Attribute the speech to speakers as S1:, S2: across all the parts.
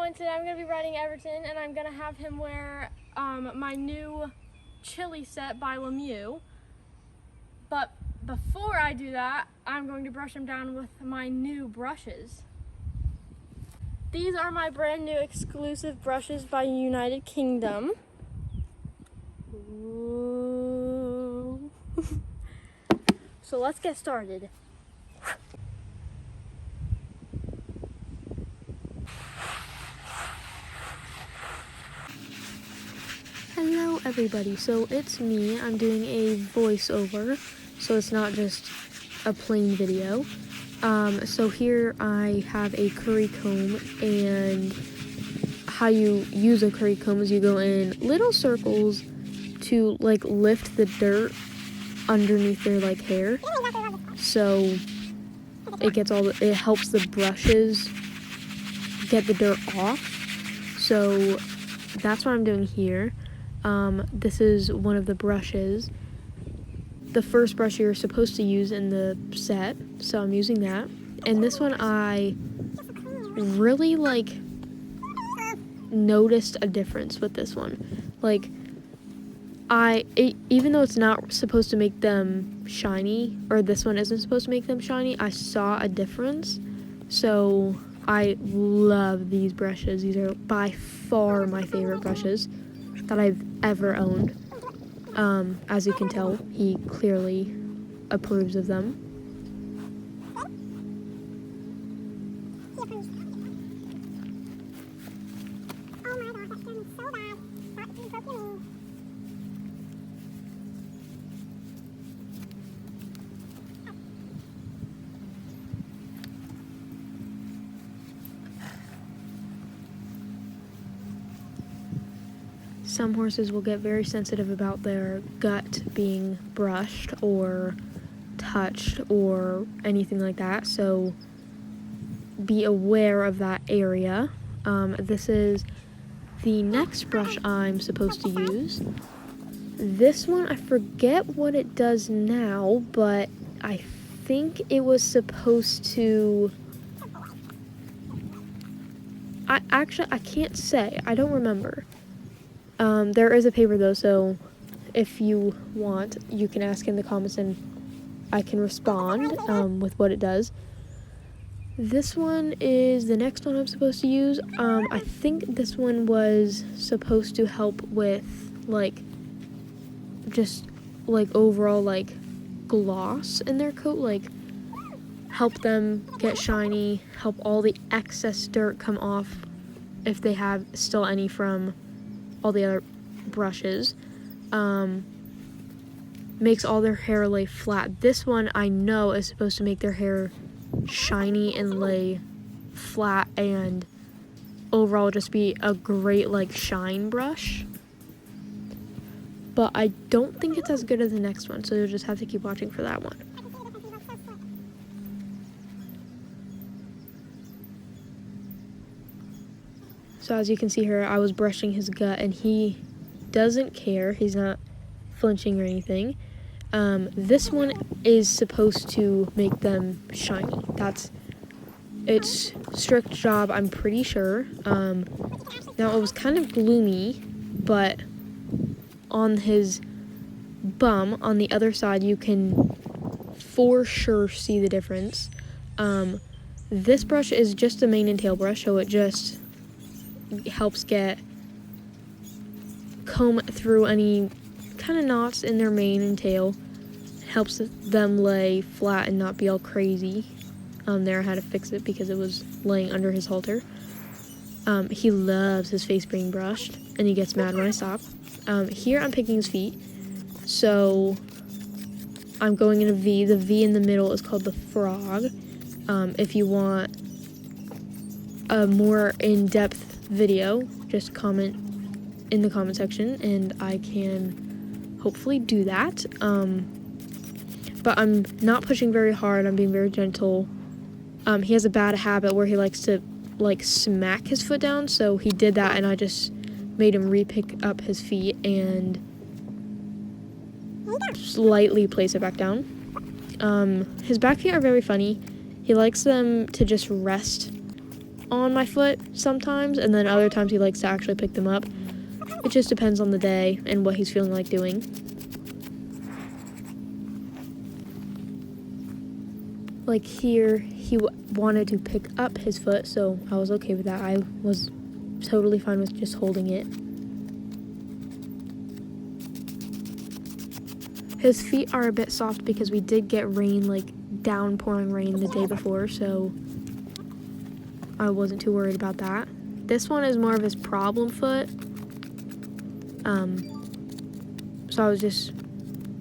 S1: everyone, today I'm going to be riding Everton and I'm going to have him wear my new chili set by Lemieux. But before I do that, I'm going to brush him down with my new brushes. These are my brand new exclusive brushes by United Kingdom. Ooh. So let's get started. Hello everybody, so it's me. I'm doing a voiceover, so it's not just a plain video. So here I have a curry comb, and how you use a curry comb is you go in little circles to like lift the dirt underneath their like hair, so it helps the brushes get the dirt off. So that's what I'm doing here. This is one of the brushes, the first brush you're supposed to use in the set, so I'm using that. And this one I really noticed a difference with this one. Even though it's not supposed to make them shiny, or this one isn't supposed to make them shiny, I saw a difference. So I love these brushes. These are by far my favorite brushes that I've ever owned. As you can tell, he clearly approves of them. Some horses will get very sensitive about their gut being brushed or touched or anything like that, so be aware of that area. This is the next brush I'm supposed to use. This one, I forget what it does now, but I think it was supposed to... I can't say. I don't remember. There is a paper though, so if you want, you can ask in the comments and I can respond with what it does. This one is the next one I'm supposed to use. I think this one was supposed to help with overall gloss in their coat, help them get shiny, help all the excess dirt come off if they have still any from all the other brushes. Makes all their hair lay flat. This one I know is supposed to make their hair shiny and lay flat, and overall just be a great shine brush. But I don't think it's as good as the next one, so you'll just have to keep watching for that one. So as you can see here, I was brushing his gut and he doesn't care. He's not flinching or anything. This one is supposed to make them shiny. It's strict job, I'm pretty sure. Now it was kind of gloomy, but on his bum, on the other side, you can for sure see the difference. This brush is just a mane and tail brush, so it just helps comb through any kind of knots in their mane and tail. Helps them lay flat and not be all crazy. There I had to fix it because it was laying under his halter. He loves his face being brushed and he gets mad when I stop. Here I'm picking his feet, so I'm going in a V. The V in the middle is called the frog. If you want a more in-depth video, just comment in the comment section and I can hopefully do that. But I'm not pushing very hard, I'm being very gentle. He has a bad habit where he likes to smack his foot down, so he did that and I just made him re-pick up his feet and slightly place it back down. His back feet are very funny. He likes them to just rest on my foot sometimes, and then other times he likes to actually pick them up. It just depends on the day and what he's feeling like doing. Like here, he wanted to pick up his foot, so I was okay with that. I was totally fine with just holding it. His feet are a bit soft because we did get rain, like downpouring rain the day before, so I wasn't too worried about that. This one is more of his problem foot. So I was just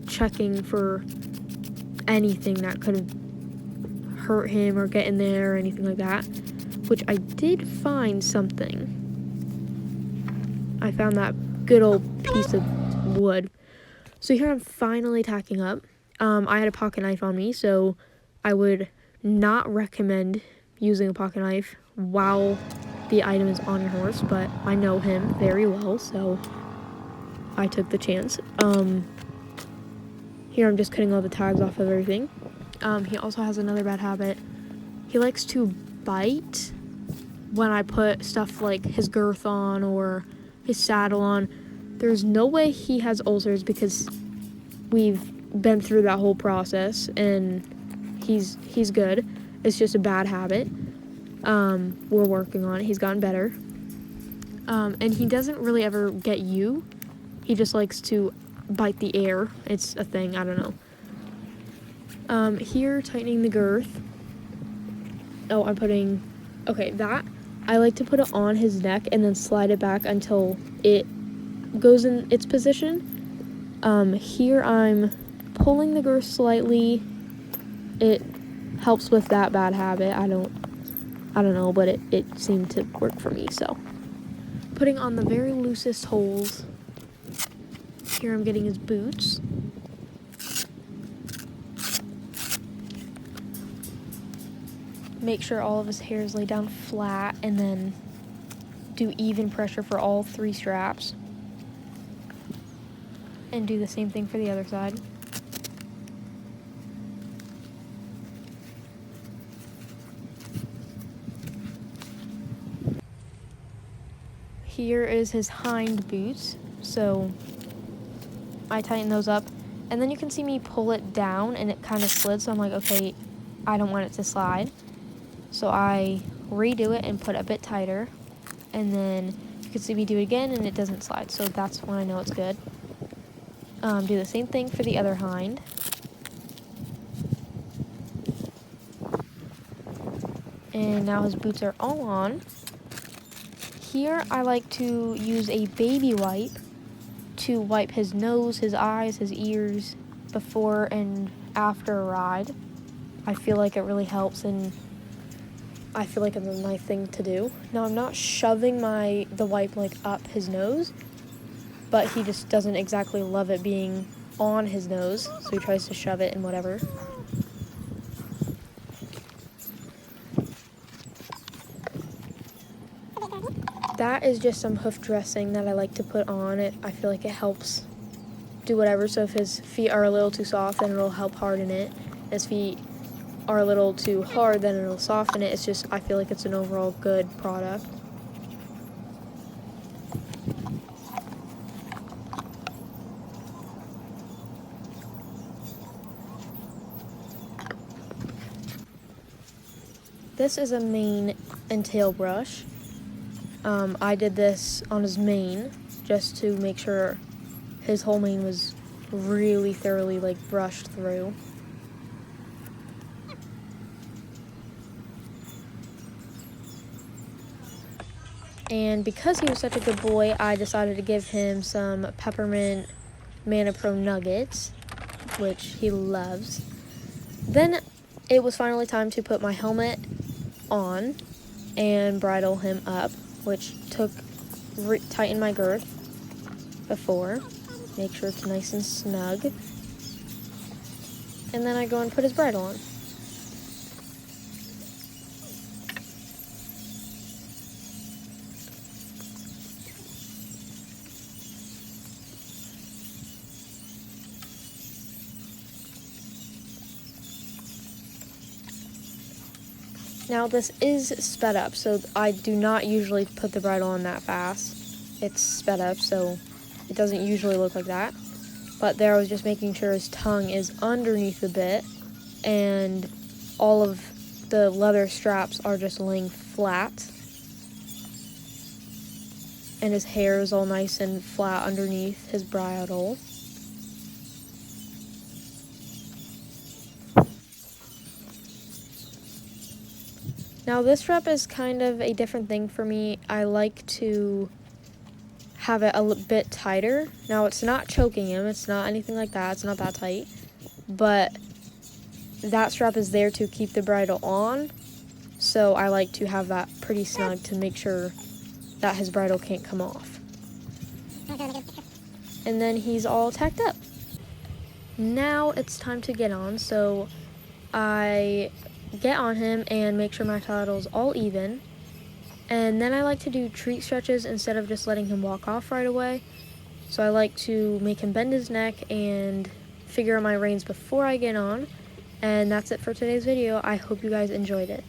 S1: checking for anything that could have hurt him or get in there or anything like that, which I did find something. I found that good old piece of wood. So here I'm finally tacking up. I had a pocket knife on me, so I would not recommend using a pocket knife while the item is on your horse, but I know him very well, so I took the chance. Here I'm just cutting all the tags off of everything. He also has another bad habit. He likes to bite when I put stuff like his girth on or his saddle on. There's no way he has ulcers because we've been through that whole process and he's good. It's just a bad habit. We're working on it. He's gotten better. And he doesn't really ever get you. He just likes to bite the air. It's a thing. I don't know. Here, tightening the girth. Oh, that. I like to put it on his neck and then slide it back until it goes in its position. Here I'm pulling the girth slightly. It helps with that bad habit. I don't know, but it seemed to work for me, so. Putting on the very loosest holes. Here I'm getting his boots. Make sure all of his hairs lay down flat and then do even pressure for all 3 straps. And do the same thing for the other side. Here is his hind boots, so I tighten those up, and then you can see me pull it down and it kind of slid, so I'm like, okay, I don't want it to slide. So I redo it and put it a bit tighter, and then you can see me do it again and it doesn't slide, so that's when I know it's good. Do the same thing for the other hind. And now his boots are all on. Here I like to use a baby wipe to wipe his nose, his eyes, his ears before and after a ride. I feel like it really helps, and I feel like it's a nice thing to do. Now I'm not shoving the wipe like up his nose, but he just doesn't exactly love it being on his nose, so he tries to shove it and whatever. That is just some hoof dressing that I like to put on it. I feel like it helps do whatever. So if his feet are a little too soft, then it'll help harden it. If his feet are a little too hard, then it'll soften it. It's just, I feel like it's an overall good product. This is a mane and tail brush. I did this on his mane just to make sure his whole mane was really thoroughly brushed through. And because he was such a good boy, I decided to give him some peppermint Mana Pro nuggets, which he loves. Then it was finally time to put my helmet on and bridle him up, which tighten my girth before, make sure it's nice and snug, and then I go and put his bridle on. Now this is sped up, so I do not usually put the bridle on that fast. It's sped up, so it doesn't usually look like that. But there I was just making sure his tongue is underneath the bit, and all of the leather straps are just laying flat. And his hair is all nice and flat underneath his bridle. Now this strap is kind of a different thing for me. I like to have it a bit tighter. Now it's not choking him, it's not anything like that, it's not that tight, but that strap is there to keep the bridle on, so I like to have that pretty snug to make sure that his bridle can't come off. And then he's all tacked up. Now it's time to get on, so I get on him and make sure my saddle's all even. And then I like to do treat stretches instead of just letting him walk off right away. So I like to make him bend his neck and figure out my reins before I get on. And that's it for today's video. I hope you guys enjoyed it.